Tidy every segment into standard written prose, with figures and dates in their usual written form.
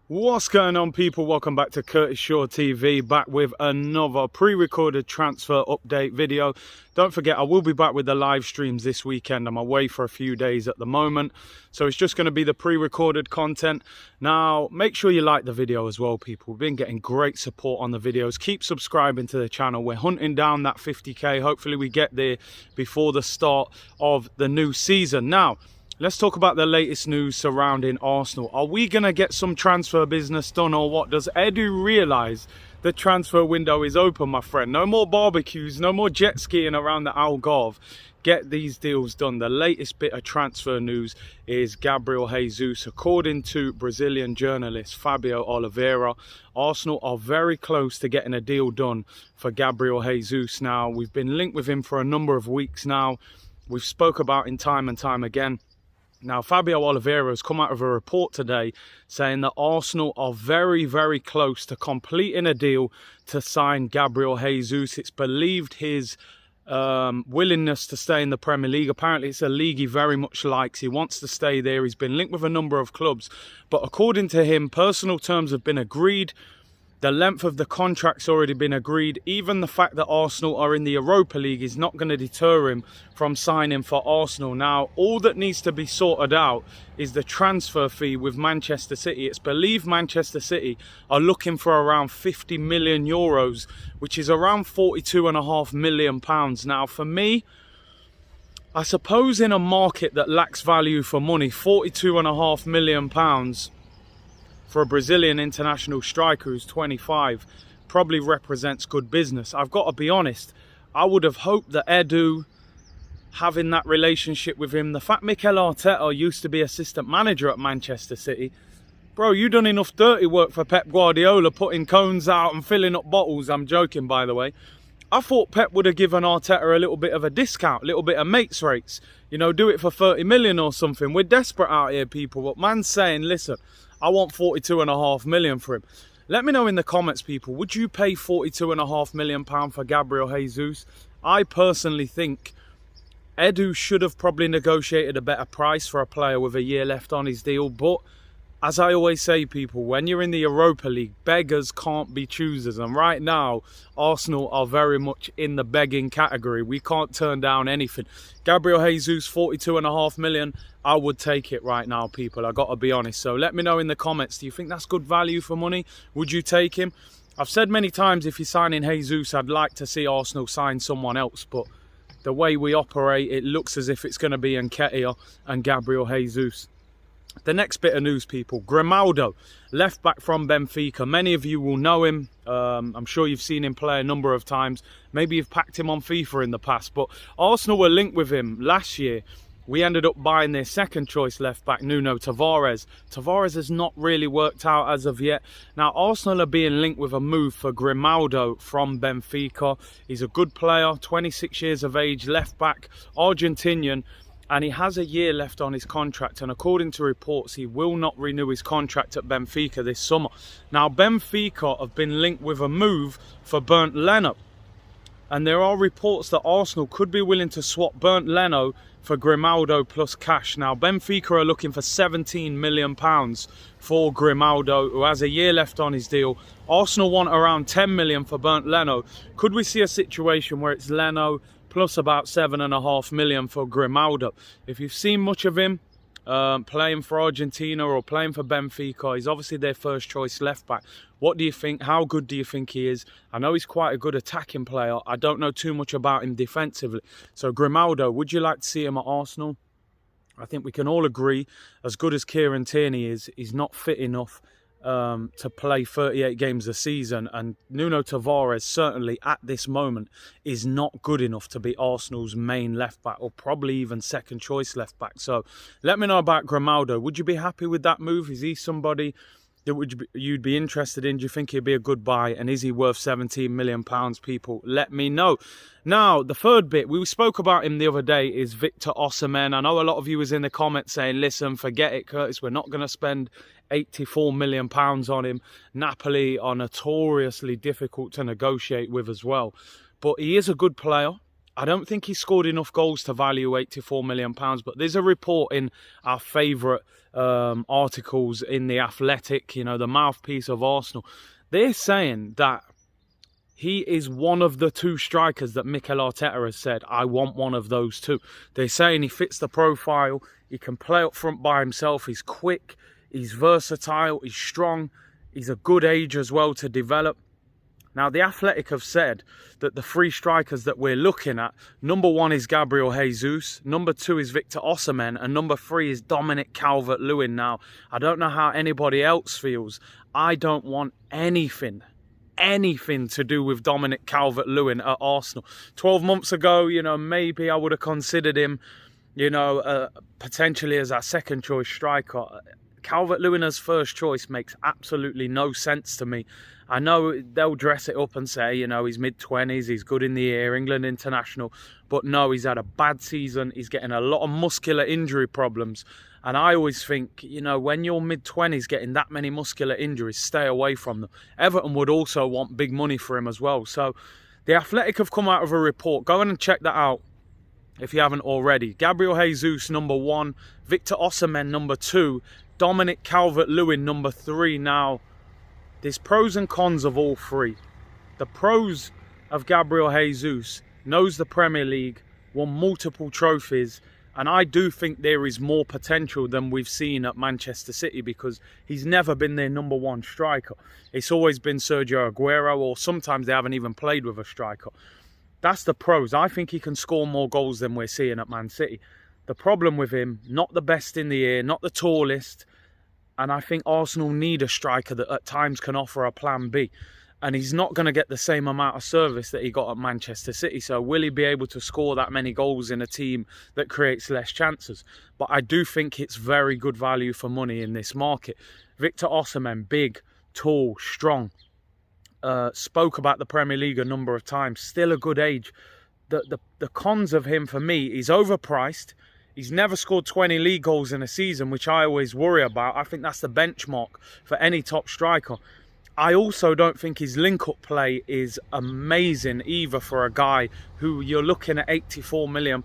What's going on, people? Welcome back to Curtis Shaw TV, back with another pre-recorded transfer update video. Don't forget, I will be back with the live streams this weekend. I'm away for a few days at the moment, so it's just going to be the pre-recorded content. Now, make sure you like the video as well, people. We've been getting great support on the videos. Keep subscribing to the channel. We're hunting down that 50k. Hopefully we get there before the start of the new season. Now, let's talk about the latest news surrounding Arsenal. Are we going to get some transfer business done or what? Does Edu realise the transfer window is open, my friend? No more barbecues, no more jet skiing around the Algarve. Get these deals done. The latest bit of transfer news is Gabriel Jesus. According to Brazilian journalist Fabio Oliveira, Arsenal are very close to getting a deal done for Gabriel Jesus. Now, we've been linked with him for a number of weeks now. We've spoke about him time and time again. Now, Fabio Oliveira has come out of a report today saying that Arsenal are very, very close to completing a deal to sign Gabriel Jesus. It's believed his willingness to stay in the Premier League. Apparently, it's a league he very much likes. He wants to stay there. He's been linked with a number of clubs. But according to him, personal terms have been agreed. The length of the contract's already been agreed. Even the fact that Arsenal are in the Europa League is not going to deter him from signing for Arsenal. Now, all that needs to be sorted out is the transfer fee with Manchester City. It's believed Manchester City are looking for around 50 million euros, which is around £42.5 million. Now, for me, I suppose in a market that lacks value for money, £42.5 million for a Brazilian international striker who's 25 probably represents good business. I've got to be honest, I would have hoped that Edu, having that relationship with him, the fact Mikel Arteta used to be assistant manager at Manchester City, bro, you done enough dirty work for Pep Guardiola, putting cones out and filling up bottles. I'm joking, by the way. I thought Pep would have given Arteta a little bit of a discount, a little bit of mates rates. You know, do it for 30 million or something. We're desperate out here, people. But man's saying, listen, I want 42.5 million for him. Let me know in the comments, people. Would you pay 42.5 million pound for Gabriel Jesus? I personally think Edu should have probably negotiated a better price for a player with a year left on his deal. But as I always say, people, when you're in the Europa League, beggars can't be choosers. And right now, Arsenal are very much in the begging category. We can't turn down anything. Gabriel Jesus, 42.5 million. I would take it right now, people. I got to be honest. So let me know in the comments. Do you think that's good value for money? Would you take him? I've said many times, if you're signing Jesus, I'd like to see Arsenal sign someone else. But the way we operate, it looks as if it's going to be Nketiah and Gabriel Jesus. The next bit of news, people. Grimaldo, left back from Benfica. Many of you will know him. I'm sure you've seen him play a number of times. Maybe you've packed him on FIFA in the past. But Arsenal were linked with him last year. We ended up buying their second choice left back, Nuno Tavares. Tavares has not really worked out as of yet. Now, Arsenal are being linked with a move for Grimaldo from Benfica. He's a good player, 26 years of age, left back, Argentinian. And he has a year left on his contract. And according to reports, he will not renew his contract at Benfica this summer. Now, Benfica have been linked with a move for Bernd Leno. And there are reports that Arsenal could be willing to swap Bernd Leno for Grimaldo plus cash. Now, Benfica are looking for £17 million for Grimaldo, who has a year left on his deal. Arsenal want around £10 million for Bernd Leno. Could we see a situation where it's Leno plus about £7.5 million for Grimaldo? If you've seen much of him playing for Argentina or playing for Benfica, he's obviously their first choice left back. What do you think? How good do you think he is? I know he's quite a good attacking player. I don't know too much about him defensively. So Grimaldo, would you like to see him at Arsenal? I think we can all agree, as good as Kieran Tierney is, he's not fit enough to play 38 games a season, and Nuno Tavares certainly at this moment is not good enough to be Arsenal's main left back, or probably even second choice left back. So let me know about Grimaldo. Would you be happy with that move? Is he somebody that you'd be interested in? Do you think he'd be a good buy? And is he worth £17 million, people? Let me know. Now, the third bit, we spoke about him the other day, is Victor Osimhen. I know a lot of you was in the comments saying, listen, forget it, Curtis. We're not going to spend £84 million on him. Napoli are notoriously difficult to negotiate with as well. But he is a good player. I don't think he scored enough goals to value £84 million, but there's a report in our favourite articles in The Athletic, you know, the mouthpiece of Arsenal. They're saying that he is one of the two strikers that Mikel Arteta has said, I want one of those two. They're saying he fits the profile, he can play up front by himself, he's quick, he's versatile, he's strong, he's a good age as well to develop. Now, The Athletic have said that the three strikers that we're looking at, number 1 is Gabriel Jesus, number 2 is Victor Osimhen, and number 3 is Osimhen Calvert Lewin. Now, I don't know how anybody else feels. I don't want anything to do with Osimhen Calvert Lewin at Arsenal. 12 months ago, you know, maybe I would have considered him, you know, potentially as our second choice striker. Calvert Lewin as first choice makes absolutely no sense to me. I know they'll dress it up and say, you know, he's mid-20s, he's good in the air, England international. But no, he's had a bad season. He's getting a lot of muscular injury problems. And I always think, you know, when you're mid-20s getting that many muscular injuries, stay away from them. Everton would also want big money for him as well. So The Athletic have come out with a report. Go in and check that out if you haven't already. Gabriel Jesus, number 1. Victor Osimhen, number 2. Osimhen Calvert Lewin, number 3. Now, there's pros and cons of all three. The pros of Gabriel Jesus: knows the Premier League, won multiple trophies, and I do think there is more potential than we've seen at Manchester City because he's never been their number 1 striker. It's always been Sergio Aguero, or sometimes they haven't even played with a striker. That's the pros. I think he can score more goals than we're seeing at Man City. The problem with him, not the best in the air, not the tallest, and I think Arsenal need a striker that at times can offer a plan B. And he's not going to get the same amount of service that he got at Manchester City. So will he be able to score that many goals in a team that creates less chances? But I do think it's very good value for money in this market. Victor Osimhen, big, tall, strong. Spoke about the Premier League a number of times. Still a good age. The cons of him for me, he's overpriced. He's never scored 20 league goals in a season, which I always worry about. I think that's the benchmark for any top striker. I also don't think his link-up play is amazing either for a guy who you're looking at £84 million.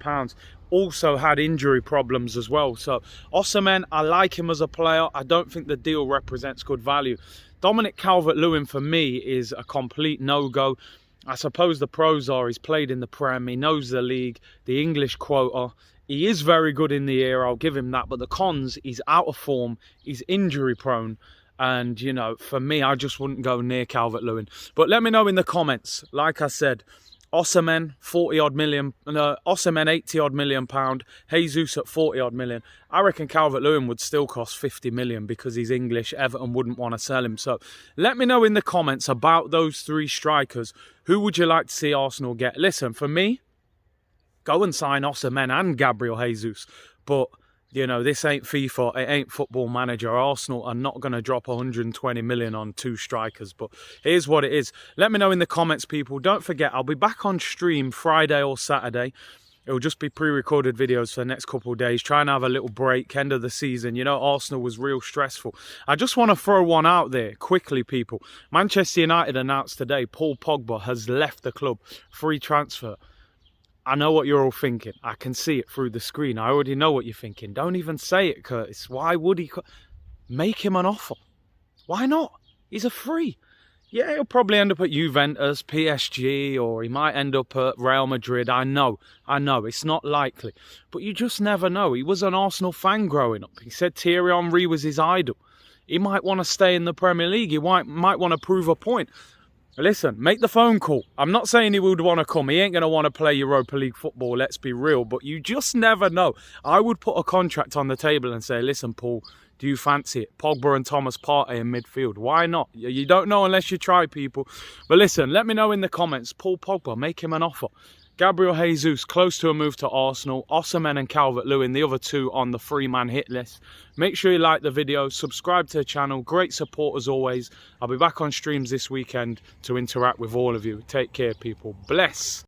Also had injury problems as well. So Osimhen, I like him as a player. I don't think the deal represents good value. Osimhen Calvert Lewin for me is a complete no-go. I suppose the pros are he's played in the Prem, he knows the league, the English quota. He is very good in the air, I'll give him that. But the cons, he's out of form, he's injury prone. And, you know, for me, I just wouldn't go near Calvert Lewin. But let me know in the comments. Like I said, Osimhen, Osimhen, 80 odd million pound, Jesus at 40 odd million. I reckon Calvert Lewin would still cost 50 million because he's English. Everton wouldn't want to sell him. So let me know in the comments about those three strikers. Who would you like to see Arsenal get? Listen, for me, go and sign Osimhen and Gabriel Jesus. But, you know, this ain't FIFA, it ain't Football Manager. Arsenal are not going to drop 120 million on two strikers. But here's what it is. Let me know in the comments, people. Don't forget, I'll be back on stream Friday or Saturday. It'll just be pre-recorded videos for the next couple of days. Try and have a little break, end of the season. You know, Arsenal was real stressful. I just want to throw one out there quickly, people. Manchester United announced today Paul Pogba has left the club. Free transfer. I know what you're all thinking. I can see it through the screen. I already know what you're thinking. Don't even say it, Curtis. Why would he? Make him an offer. Why not? He's a free. Yeah, he'll probably end up at Juventus, PSG, or he might end up at Real Madrid. I know. It's not likely. But you just never know. He was an Arsenal fan growing up. He said Thierry Henry was his idol. He might want to stay in the Premier League. He might want to prove a point. Listen, make the phone call. I'm not saying he would want to come. He ain't going to want to play Europa League football, let's be real. But you just never know. I would put a contract on the table and say, listen, Paul, do you fancy it? Pogba and Thomas Partey in midfield. Why not? You don't know unless you try, people. But listen, let me know in the comments. Paul Pogba, make him an offer. Gabriel Jesus, close to a move to Arsenal. Osimhen and Calvert Lewin, the other two on the three-man hit list. Make sure you like the video, subscribe to the channel. Great support as always. I'll be back on streams this weekend to interact with all of you. Take care, people. Bless.